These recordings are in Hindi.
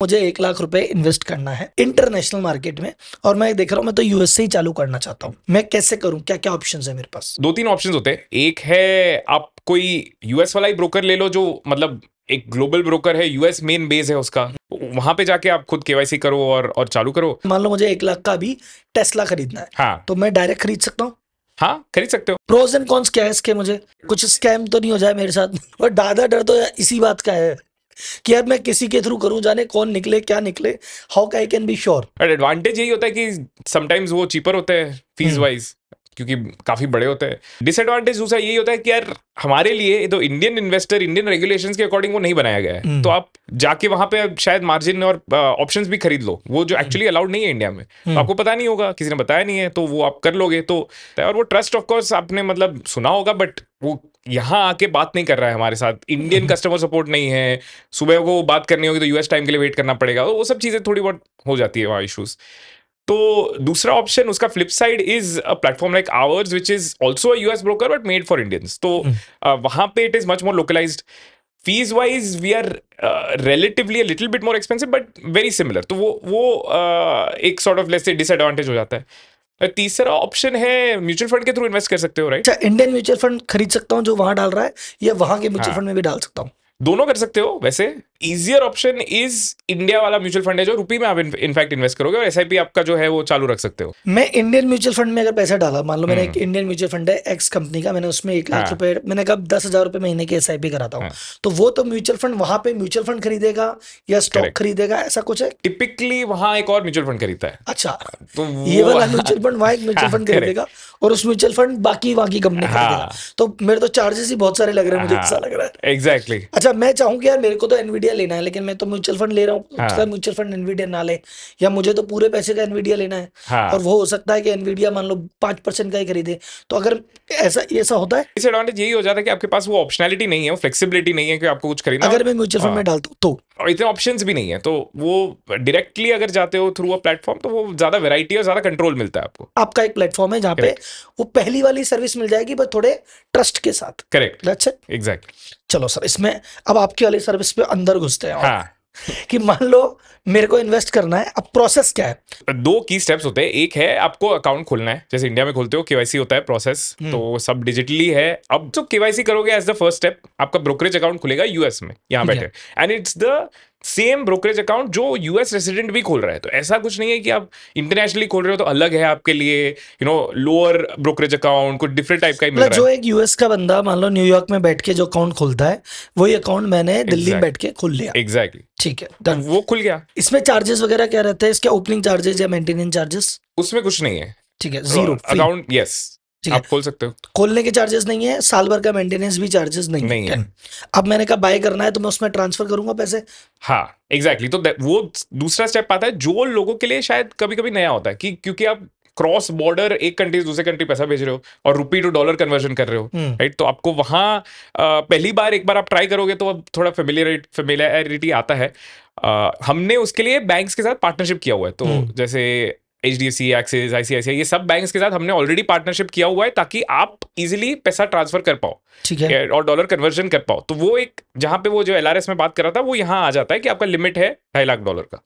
मुझे 1 लाख रुपए इन्वेस्ट करना है इंटरनेशनल मार्केट में और मैं देख रहा हूँ मैं तो यूएस से ही चालू करना चाहता हूँ, मैं कैसे करूँ, क्या क्या ऑप्शंस है मेरे पास? दो तीन ऑप्शंस होते हैं। एक है आप कोई यूएस वाला ही ब्रोकर ले लो, जो मतलब एक ग्लोबल ब्रोकर है, यूएस मेन बेस है उसका, वहां पे जाके आप खुद केवाईसी करो और चालू करो। मान लो मुझे 1 लाख का अभी टेस्ला खरीदना है, हाँ तो मैं डायरेक्ट खरीद सकता हूँ? हाँ, खरीद सकते हो। प्रोज एंड कॉन्स क्या है इसके? मुझे कुछ स्कैम तो नहीं हो जाए मेरे साथ? और ज्यादा डर तो इसी बात का है कि यार मैं किसी के थ्रू करूं, जाने कौन निकले क्या निकले, how I can be sure? Advantage यही होता है कि समटाइम्स वो चीपर होते हैं फीस वाइज, क्योंकि काफी बड़े होते हैं। डिसएडवांटेज दूसरा यही होता है कि यार हमारे लिए तो इंडियन इन्वेस्टर इंडियन रेगुलेशंस के अकॉर्डिंग वो नहीं बनाया गया है, तो आप जाके वहां पे शायद मार्जिन और ऑप्शंस भी खरीद लो, वो जो एक्चुअली अलाउड नहीं है इंडिया में। तो आपको पता नहीं होगा, किसी ने बताया नहीं है, तो वो आप कर लोगे तो। और वो ट्रस्ट ऑफ कोर्स आपने मतलब सुना होगा, बट वो यहाँ आके बात नहीं कर रहा है हमारे साथ, इंडियन कस्टमर सपोर्ट नहीं है, सुबह को बात करनी होगी तो यूएस टाइम के लिए वेट करना पड़ेगा, वो सब चीजें थोड़ी बहुत हो जाती है वहाँ इशूज। तो दूसरा ऑप्शन, उसका flip side is a platform like ours which is also a US broker but made for Indians. तो वहां पे it is much more localized. Fees wise we are relatively a little bit more expensive but very similar. तो वो एक sort of let's say disadvantage हो जाता है। तीसरा ऑप्शन है म्यूचुअल फंड के थ्रू इन्वेस्ट कर सकते हो, राइट? अच्छा, इंडियन म्यूचुअल फंड खरीद सकता हूँ जो वहां डाल रहा है, या वहां के म्यूचुअल हाँ, फंड में भी डाल सकता हूँ? दोनों कर सकते हो। वैसे इजियर ऑप्शन इज इंडिया वाला म्यूचुअल फंड है, जो रुपी में आप इनफैक्ट इन्वेस्ट करोगे, और एसआईपी आपका जो है वो चालू रख सकते हो। मैं इंडियन म्यूचुअल फंड में अगर पैसा डाला, मान लो मैंने एक इंडियन म्यूचुअल फंड है एक्स कंपनी का, मैंने उसमें 1 लाख हाँ रुपए, मैंने कहा 10,000 रुपए महीने की एसआईपी कराता हूँ, हाँ, तो वो तो म्यूचुअल फंड वहां पे म्यूचुअल फंड खरीदेगा या स्टॉक करेक्ट। खरीदेगा, ऐसा कुछ है? टिपिकली वहां एक और म्यूचुअल फंड खरीदता है, अच्छा, तो ये वो वाला म्यूचुअल फंड वहां एक म्यूचुअल फंड करेक्ट। खरीदेगा और उस म्यूचुअल फंड बाकी कंपनी खरीदेगा। हाँ तो मेरे तो चार्जेस ही बहुत सारे लग रहे हैं, मुझे ऐसा हाँ, लग रहा है। एग्जैक्टली। अच्छा, मैं चाहूँ कि यार मेरे को तो एनवीडिया लेना है, लेकिन मैं तो म्यूचुअल फंड ले रहा हूँ, उसका हाँ म्यूचुअल फंड एनवीडिया ना ले, या मुझे तो पूरे पैसे का एनवीडिया लेना है और हाँ, वो हो सकता है कि एनवीडिया मान लो 5% का ही खरीदे, तो अगर ऐसा होता है डिसएडवांटेज यही हो जाता है कि आपके पास वो ऑप्शनैलिटी नहीं है, वो फ्लेक्सिबिलिटी नहीं है कि आपको कुछ खरीदना। अगर मैं म्यूचुअल फंड में डालता हूँ तो? और इतने ऑप्शंस भी नहीं है, तो वो डायरेक्टली अगर जाते हो थ्रू अ प्लेटफॉर्म, तो वो ज्यादा वैरायटी और ज्यादा कंट्रोल मिलता है आपको। आपका एक प्लेटफॉर्म है जहाँ पे करेक्ट वो पहली वाली सर्विस मिल जाएगी, बस थोड़े ट्रस्ट के साथ। Correct, that's it. एग्जैक्टली। चलो सर, इसमें अब आपकी वाली सर्विस पे अंदर घुसते हैं और हाँ, कि मान लो मेरे को इन्वेस्ट करना है, अब प्रोसेस क्या है? दो की स्टेप्स होते हैं। एक है आपको अकाउंट खोलना है, जैसे इंडिया में खोलते हो केवाईसी होता है प्रोसेस, तो वो सब डिजिटली है। अब जो केवाईसी करोगे एज द फर्स्ट स्टेप, आपका ब्रोकरेज अकाउंट खुलेगा यूएस में, यहाँ ठीक है। बैठे, and it's the same brokerage account जो यूएस रेसिडेंट भी खोल रहा है। तो ऐसा कुछ नहीं है कि आप इंटरनेशनली खोल रहे हो तो अलग है आपके लिए, लोअर ब्रोकरेज अकाउंट कुछ डिफरेंट टाइप का ही मिल मतलब रहा जो है। एक यूएस का बंदा मान लो न्यूयॉर्क में बैठ के जो अकाउंट खोलता है, वही अकाउंट मैंने दिल्ली में बैठ के खोल लिया। एग्जैक्टली, ठीक है, तो डन। वो खुल गया। इसमें चार्जेस वगैरह क्या रहते हैं? इसके ओपनिंग चार्जेस या मेंटेनेंस चार्जेस? उसमें कुछ नहीं है, ठीक है, जीरो, फ्री। अकाउंट यस, ठीक है, आप खोल सकते हो। खोलने के चार्जेस नहीं है, साल भर का मेंटेनेंस भी चार्जेस नहीं नहीं है। है। अब मैंने कहा बाय करना है तो मैं उसमें ट्रांसफर करूंगा पैसे? हाँ एग्जैक्टली, तो वो दूसरा स्टेप आता है जो लोगों के लिए शायद कभी कभी नया होता है, कि क्योंकि आप क्रॉस बॉर्डर एक कंट्री से दूसरे कंट्री पैसा भेज रहे हो और रुपी टू डॉलर कन्वर्जन कर रहे हो, राइट? तो आपको वहां पहली बार एक बार आप ट्राई करोगे तो अब थोड़ा फेमिलियरिटी आता है। हमने उसके लिए बैंक्स के साथ पार्टनरशिप किया हुआ है, तो जैसे HDFC, एक्सिस, ICICI, ये सब बैंक्स के साथ हमने ऑलरेडी पार्टनरशिप किया हुआ है, ताकि आप इजीली पैसा ट्रांसफर कर पाओ, ठीक है। और डॉलर कन्वर्जन कर पाओ। तो वो एक, जहां पे वो जो LRS में बात कर रहा था, वो यहाँ आ जाता है कि आपका लिमिट है $2.5 लाख का।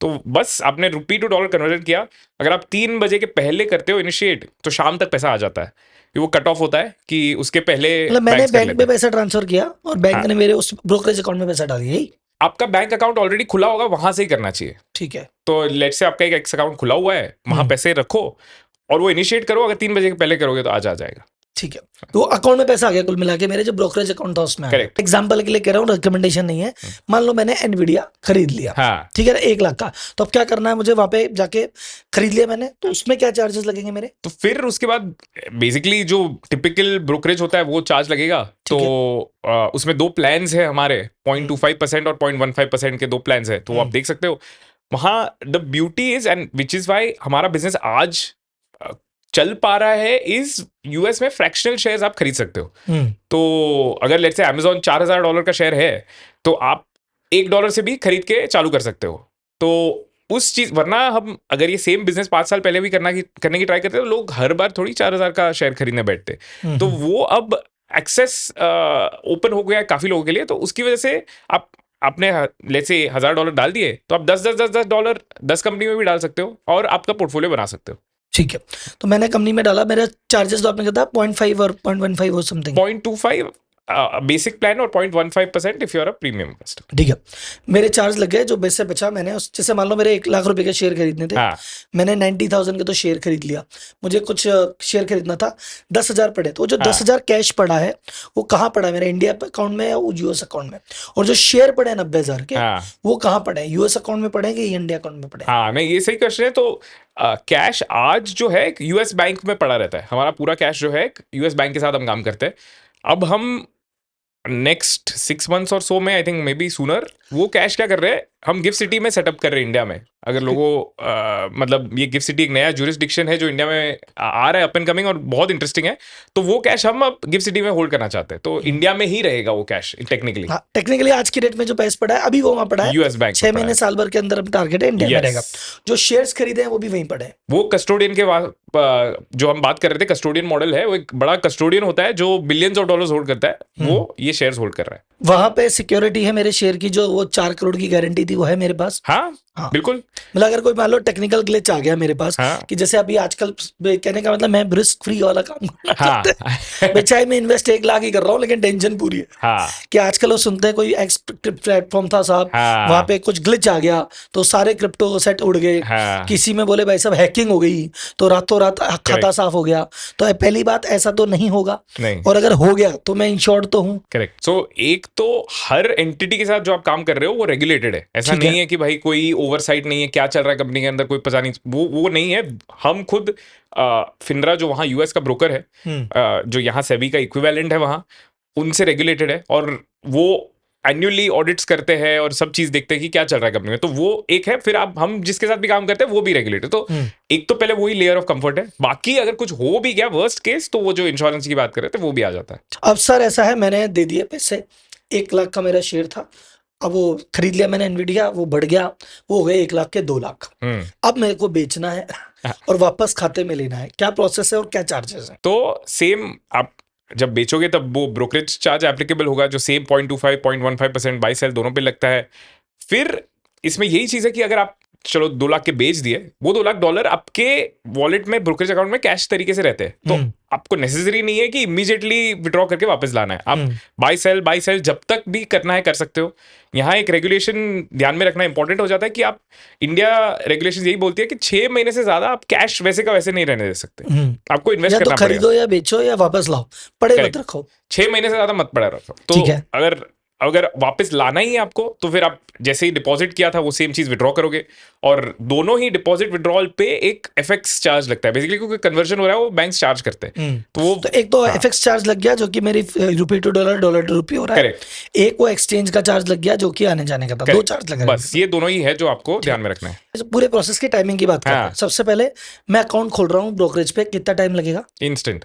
तो बस आपने रुपी टू डॉलर कन्वर्जन किया, अगर आप 3 बजे के पहले करते हो इनिशिएट, तो शाम तक पैसा आ जाता है। वो कट ऑफ होता है कि उसके पहले मतलब मैंने बैंक्स कर बैंक लेते में हैं। पैसा ट्रांसफर किया और बैंक हाँ, ने मेरे उस ब्रोकरेज अकाउंट में पैसा डाल दिया, यही? आपका बैंक अकाउंट ऑलरेडी खुला होगा, वहां से ही करना चाहिए। ठीक है। तो लेट्स से आपका एक एक्स अकाउंट खुला हुआ है, वहां पैसे रखो और वो इनिशिएट करो। अगर 3 बजे के पहले करोगे तो आज आ जाएगा। ठीक है, तो अकाउंट में पैसा आ गया कुल मिला के, मेरे जो ब्रोकरेज अकाउंट था उसमें आ गया। करेक्ट। एग्जांपल के लिए कह रहा हूँ, रिकमेंडेशन नहीं है। मान लो मैंने एनवीडिया खरीद लिया, हाँ, ठीक है ना, 1 लाख का, तो अब क्या करना है मुझे? वहां पे जाके खरीद लिया मैंने, तो उसमें क्या चार्जेस लगेंगे मेरे? तो फिर उसके बाद बेसिकली जो टिपिकल ब्रोकरेज होता है वो चार्ज लगेगा। तो उसमें 2 प्लान्स है हमारे, 0.25% और 0.15% के 2 प्लान्स है, तो वो आप देख सकते हो वहां। The beauty is, and which is why हमारा बिजनेस आज चल पा रहा है, इज यूएस में फ्रैक्शनल शेयर्स आप खरीद सकते हो। तो अगर लेट्स से अमेजॉन $4,000 का शेयर है, तो आप $1 से भी खरीद के चालू कर सकते हो। तो उस चीज, वरना हम अगर ये सेम बिजनेस 5 साल पहले भी करने की ट्राई करते तो लोग हर बार थोड़ी 4,000 का शेयर खरीदने बैठते। तो वो अब एक्सेस ओपन हो गया है काफी लोगों के लिए, तो उसकी वजह से आप आपने लेट्स से $1000 डाल दिए तो आप 10 10 कंपनी में भी डाल सकते हो और आपका पोर्टफोलियो बना सकते हो। ठीक है, तो मैंने कंपनी में डाला, मेरा चार्जेस तो आपने कहा 0.5 और 0.15 और समथिंग। 0.25 बेसिक प्लान और 0.15% if you are a premium customer. ठीक है, मेरे चार्ज लग गए, जो बेस से बचा मैंने उस, जैसे मान लो मेरे 1 लाख रुपए के शेयर खरीदने थे, हाँ मैंने 90,000 के तो शेयर खरीद लिया, मुझे कुछ शेयर खरीदना था, 10,000 पड़े, तो जो हाँ 10,000 कैश पड़ा है वो कहाँ पड़ा है, मेरे इंडिया अकाउंट में या यूएस अकाउंट में? और जो शेयर पड़े हैं 90,000 के, हाँ वो कहाँ पड़े हैं, यूएस अकाउंट में पड़े हैं कि इंडिया अकाउंट में पड़े हैं? हाँ, नहीं ये सही क्वेश्चन है। तो कैश आज जो है यूएस बैंक में पड़ा रहता है, हमारा पूरा कैश जो है यूएस बैंक के साथ हम काम करते हैं। अब हम नेक्स्ट 6 months और सो में, I think may be sooner, वो कैश क्या कर रहे हैं, हम गिफ्ट सिटी में सेटअप कर रहे हैं इंडिया में। अगर लोगों मतलब ये गिफ्ट सिटी एक नया जुरिस्डिक्शन है जो इंडिया में आ रहा है, अप एंड कमिंग, और बहुत इंटरेस्टिंग है। तो वो कैश हम अब गिफ्ट सिटी में होल्ड करना चाहते हैं, तो इंडिया में ही रहेगा वो कैश टेक्निकली। हाँ, टेक्निकली आज की डेट में जो पैसा पड़ा है अभी वो वहाँ पड़ा है, यूएस बैंक 6 महीने साल भर के अंदर टारगेट है इंडिया में रहेगा। जो शेयर्स खरीदे हैं वो भी वहीं पड़े हैं। वो कस्टोडियन के जो हम बात कर रहे थे, कस्टोडियन मॉडल है, वो एक बड़ा कस्टोडियन होता है जो बिलियंस ऑफ डॉलर्स होल्ड करता है, वो ये शेयर्स होल्ड कर रहा है। वहां पे सिक्योरिटी है मेरे शेयर की, जो वो 4 करोड़ की गारंटी थी वो है मेरे पास। हाँ हाँ, बिल्कुल। मतलब अगर कोई मान लो टेक्निकल ग्लिच आ गया मेरे पास, हाँ कि जैसे अभी आजकल, कहने का मतलब मैं रिस्क फ्री वाला काम करना हाँ चाहता है। भाई चाहे मैं इन्वेस्ट 1 लाख ही कर रहा हूँ, लेकिन टेंशन पूरी है हाँ कि आजकल वो सुनते हैं कोई एक्स प्लेटफॉर्म था साहब, हाँ वहां पे कुछ ग्लिच आ गया तो सारे क्रिप्टो सेट उड़ गए, हाँ किसी में बोले भाई सब हैकिंग हो गई तो रातों रात खाता साफ हो गया। तो पहली बात ऐसा तो नहीं होगा, नहीं, और अगर हो गया तो मैं इंश्योर्ड तो हूँ। करेक्ट। सो एक तो हर एंटिटी के साथ जो आप काम कर रहे हो वो रेगुलेटेड है। ऐसा ठीक नहीं है। है कि भाई कोई ओवरसाइट नहीं है, क्या चल रहा है कंपनी के अंदर कोई पता नहीं, वो नहीं है। हम खुद फिनरा जो वहाँ यूएस का ब्रोकर है, जो यहाँ सेबी का इक्विवेलेंट है वहाँ, उनसे रेगुलेटेड है, और वो एन्युअली ऑडिट्स करते हैं और सब चीज देखते हैं कि क्या चल रहा है कंपनी में। तो वो एक है। फिर आप हम जिसके साथ भी काम करते हैं वो भी रेगुलेटेड। तो एक तो पहले वही लेयर ऑफ कंफर्ट है, बाकी अगर कुछ हो भी गया वर्स्ट केस, तो वो जो इंश्योरेंस की बात कर रहे थे वो भी आ जाता है। अब सर ऐसा है, मैंने दे दिए पैसे, 1 लाख का मेरा शेयर था, अब वो खरीद लिया मैंने एनवीडिया, वो बढ़ गया, वो हो गए 1 लाख के 2 लाख। अब मेरे को बेचना है और वापस खाते में लेना है, क्या प्रोसेस है और क्या चार्जेस है? तो सेम, आप जब बेचोगे तब वो ब्रोकरेज चार्ज एप्लीकेबल होगा, जो सेम 0.25 0.15% बाई सेल दोनों पे लगता है। फिर इसमें यही चीज है कि अगर आप चलो 2 लाख के बेच दिए, वो $2 लाख आपके वॉलेट में, ब्रोकरेज अकाउंट में कैश तरीके से रहते हैं, तो आपको नेसेसरी नहीं है कि इमीडिएटली विड्रॉ करके वापस लाना है। आप बाय सेल जब तक भी करना है कर सकते हो। यहाँ एक रेगुलेशन ध्यान में रखना इंपॉर्टेंट हो जाता है कि आप, इंडिया रेगुलेशन यही बोलती है कि 6 महीने से ज्यादा आप कैश वैसे का वैसे नहीं रहने दे सकते, आपको इन्वेस्ट या तो करना पड़ेगा। खरीदो या बेचो या वापस लाओ, पड़े मत Correct. रखो। 6 महीने से ज्यादा मत पड़ा रखो। तो ठीक है। अगर वापस लाना ही है आपको, तो फिर आप जैसे ही डिपॉजिट किया था वो सेम चीज विड्रॉ करोगे, और दोनों ही डिपॉजिट विड्रॉल पे एक एफएक्स चार्ज लगता है बेसिकली, क्योंकि कन्वर्जन हो रहा है वो बैंक चार्ज करते हैं। तो वो तो एक तो एफएक्स चार्ज लग गया जो कि मेरी रुपये टू डॉलर, डॉलर टू रुपये हो रहा है। करेक्ट। एक वो एक्सचेंज का चार्ज लग गया जो कि आने जाने का था, 2 चार्ज लग रहे हैं। बस ये दोनों ही है जो आपको ध्यान में रखना है। पूरे प्रोसेस की टाइमिंग की बात करते हैं। सबसे पहले मैं अकाउंट खोल रहा हूँ ब्रोकरेज पे, कितना टाइम लगेगा? इंस्टेंट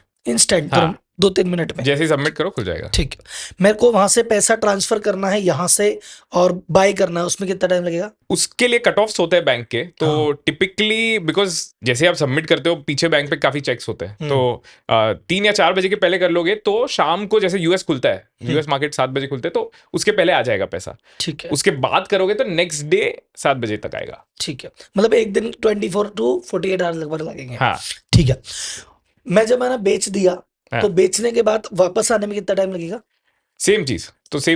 2-3 मिनट में जैसे ही सबमिट करो खुल जाएगा। ठीक है। मेरे को वहां से पैसा ट्रांसफर करना है यहाँ से, और बाय करना है, उसमें कितना टाइम लगेगा? उसके लिए कट ऑफ्स होते हैं बैंक के, तो टिपिकली बिकॉज जैसे आप सबमिट करते हो पीछे बैंक पे काफी चेक्स होते हैं, तो 3 या 4 बजे के पहले कर लोगे तो शाम को, जैसे यूएस खुलता है, यूएस मार्केट 7 बजे खुलते हैं, तो उसके पहले आ जाएगा पैसा। ठीक है। उसके बाद करोगे तो नेक्स्ट डे 7 बजे तक आएगा। ठीक है, मतलब एक दिन 24 to 48 आवर्स लगभग लगेंगे। हाँ ठीक है। मैं जब मैंने बेच दिया, तो बेचने के बाद वापस आने में कितना टाइम लगेगा? सेम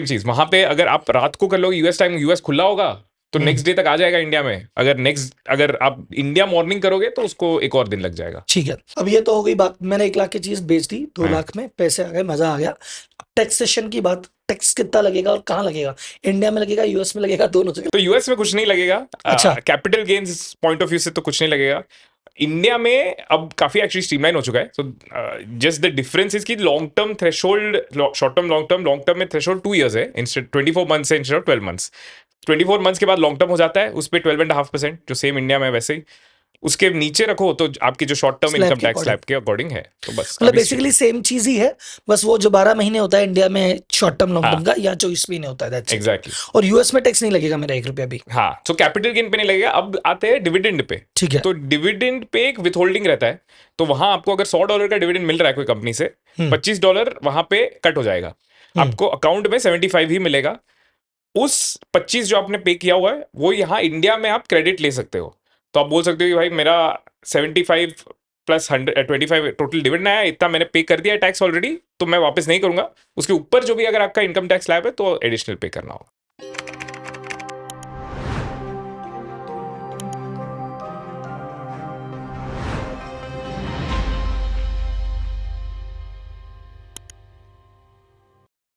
चीज वहां पे अगर आप रात को कर लोगे यूएस टाइम, यूएस खुला होगा तो नेक्स्ट डे तक आ जाएगा इंडिया में। अगर आप इंडिया मॉर्निंग करोगे तो उसको एक और दिन लग जाएगा। ठीक है। अब ये तो हो गई बात, मैंने 1 लाख की चीज बेच दी, 2 लाख में पैसे आ गए, मजा आ गया। टैक्सेशन की बात, टैक्स कितना लगेगा और कहाँ लगेगा? इंडिया में लगेगा, यूएस में लगेगा, दोनों जगह? तो यूएस में कुछ नहीं लगेगा। अच्छा। Capital gains point of view से तो कुछ नहीं लगेगा। इंडिया में अब काफी एक्चुअली स्ट्रीमलाइन हो चुका है। So just the difference is कि long term threshold, short term long term में थ्रेशोल्ड 2 years है, इंस्टेड 24 months है इंस्टेड ऑफ 12 months। 24 months के बाद लॉन्ग टर्म हो जाता है, उस पर 12.5%, जो सेम इंडिया में वैसे ही। उसके नीचे रखो तो आपकी जो short term income tax slab के अकॉर्डिंग है। तो बस मतलब बेसिकली सेम चीज ही है, बस वो जो 12 महीने होता है इंडिया में शॉर्ट टर्म लॉन्ग टर्म का, या 24 महीने होता है, एग्जैक्टली। और यूएस में टैक्स नहीं लगेगा मेरा 1 रुपया भी? हाँ, सो कैपिटल गेन पे नहीं लगेगा। अब आते हैं डिविडेंड पे। ठीक है। तो डिविडेंड पे एक विथहोल्डिंग रहता है, तो वहां आपको अगर $100 का डिविडेंड मिल रहा है कोई कंपनी से, $25 वहां पे कट हो जाएगा, आपको अकाउंट में 75 ही मिलेगा। उस 25 जो आपने पे किया हुआ है वो यहाँ इंडिया में आप क्रेडिट ले सकते हो। तो आप बोल सकते हो कि भाई मेरा 75 प्लस 125 टोटल डिविडेंड आया, इतना मैंने पे कर दिया टैक्स ऑलरेडी, तो मैं वापस नहीं करूंगा। उसके ऊपर जो भी अगर आपका इनकम टैक्स स्लैब है तो एडिशनल पे करना होगा।